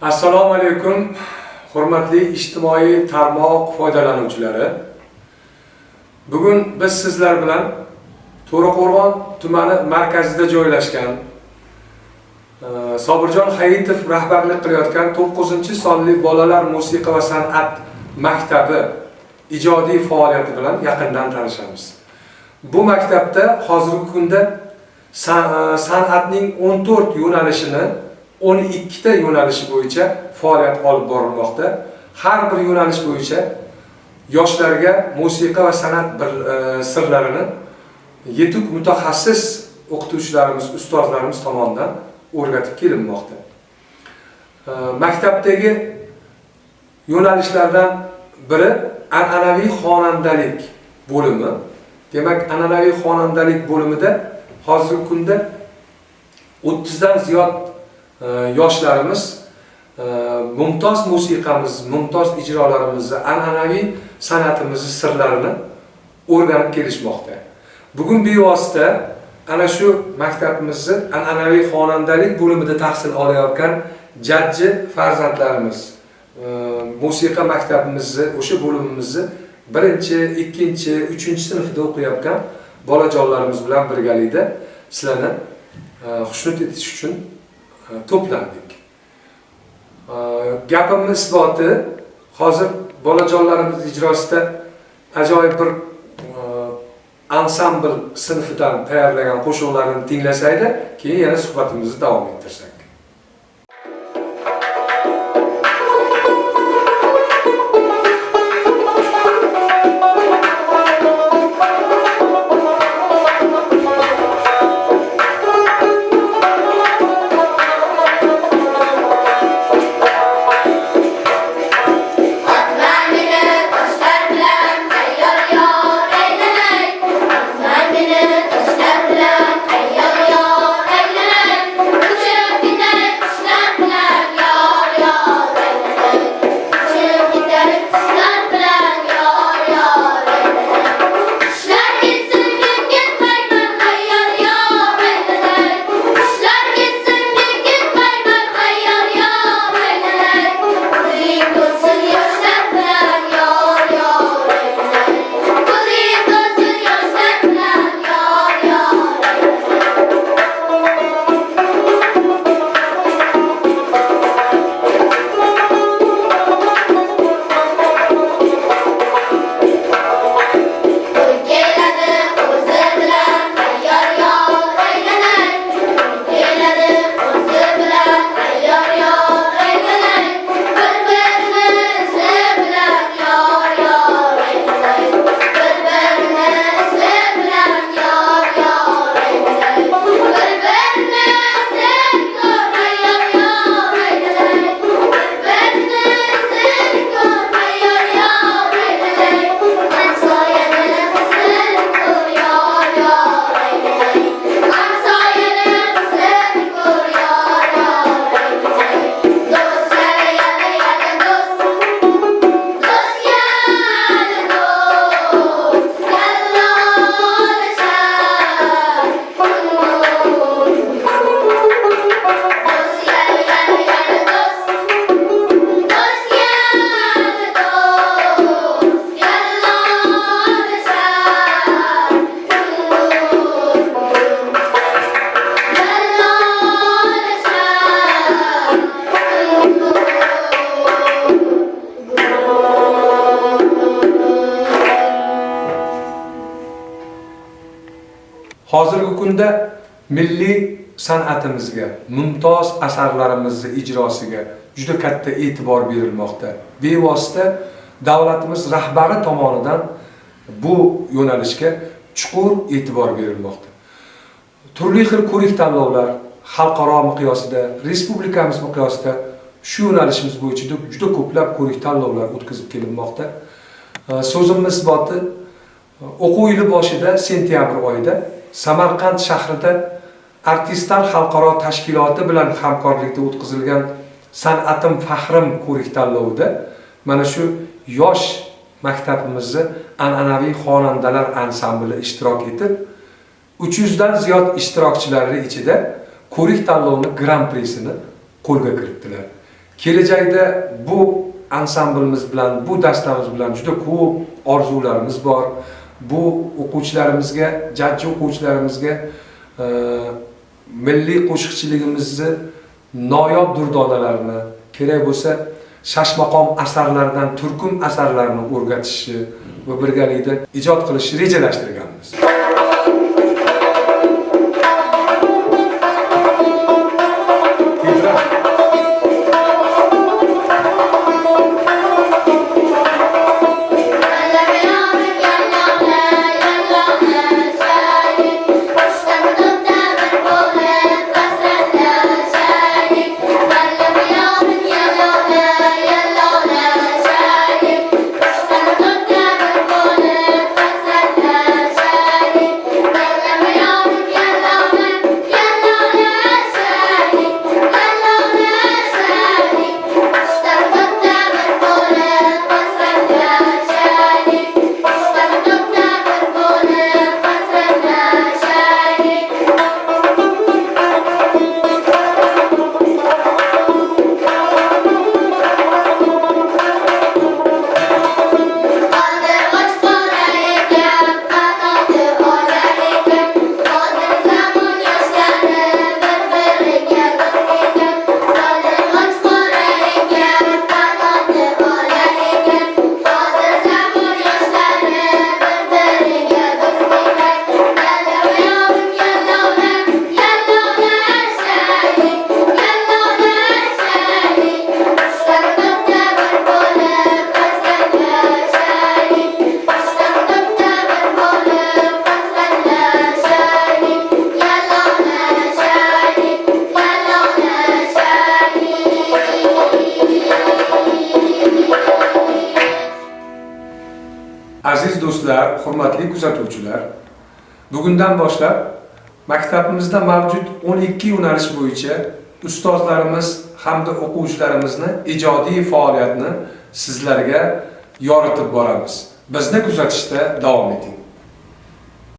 Assalomu alaykum, hurmatli ijtimoiy tarmoq foydalanuvchilari. Bugun biz sizlar bilan To'raqo'rg'on tumani markazida joylashgan Sobirjon Hayitov rahbarlik qilayotgan 9-sonli bolalar musiqa va san'at maktabi ijodiy faoliyati bilan yaqindan tanishamiz. Bu maktabda hozirgi kunda san'atning 14 yo'nalishini 12 ta yo'nalishi bo'yicha faoliyat olib borilmoqda. Har bir yo'nalish bo'yicha yoshlarga musiqa va san'at sirlarini yetuk mutaxassis o'qituvchilarimiz, ustozlarimiz tomonidan o'rgatib kelinmoqda. Maktabdagi yo'nalishlardan biri an'anaviy xonandalik bo'limi. Demak, an'anaviy xonandalik bo'limida hozirgi kunda 30 dan ziyod yoshlarimiz mumtoz musiqamiz, mumtoz ijrolarimizni, an'anaviy san'atimizni sirlarini o'rganib kelishmoqda. Bugun bevosita ana shu maktabimizni an'anaviy xonandalik bo'limida tahsil olayotgan jajji farzandlarimiz, musiqa maktabimizni, o'sha bo'limimizni 1-, 2-, 3-sinfda o'qiyotgan bolajonlarimiz bilan birgalikda sizlarni xushnud etish uchun to'plandik. Gapimning isboti hozir bolajonlarimiz ijrosida ajoyib bir ansambl sinfidan tayyorlagan qo'shiqlarni tinglasaydi, keyin yana suhbatimizni davom ettirsak. Hozirgi kunda milliy san'atimizga, mumtoz asarlarimizni ijrosiga juda katta e'tibor berilmoqda. Bevosita davlatimiz rahbari tomonidan bu yo'nalishga chuqur e'tibor berilmoqda. Turli xil ko'rik-tanlovlar xalqaro miqyosida, respublikamiz miqyosida shu yo'nalishimiz bo'yicha juda ko'plab ko'rik-tanlovlar o'tkazib kelinmoqda. So'zimning isboti o'quv yili boshida sentyabr oyida Samarqand shahrida Artistlar xalqaro tashkiloti bilan hamkorlikda o'tkazilgan San'atim faxrim ko'rik-tanlovida mana shu yosh maktabimizni an'anaviy xonandalar ansambli ishtirok etib, 300 dan ziyod ishtirokchilar ichida ko'rik-tanlovning Grand Prisini qo'lga kiritdilar. Kelajakda bu ansamblimiz bilan, bu dastamiz bilan juda ko'p orzularimiz bor. Bu o'quvchilarimizga, jajji o'quvchilarimizga milliy qo'shiqchiligimizni noyob durdonalarini, kerak bo'lsa shashmaqom asarlardan turkum asarlarini o'rgatishni va birgalikda ijod qilishni rejalashtirganmiz. Aziz do'stlar, hurmatli kuzatuvchilar, bugundan boshlab maktabimizda mavjud 12 yo'nalish bo'yicha ustozlarimiz hamda o'quvchilarimizni ijodiy faoliyatini sizlarga yoritib boramiz. Bizni kuzatishda davom eting.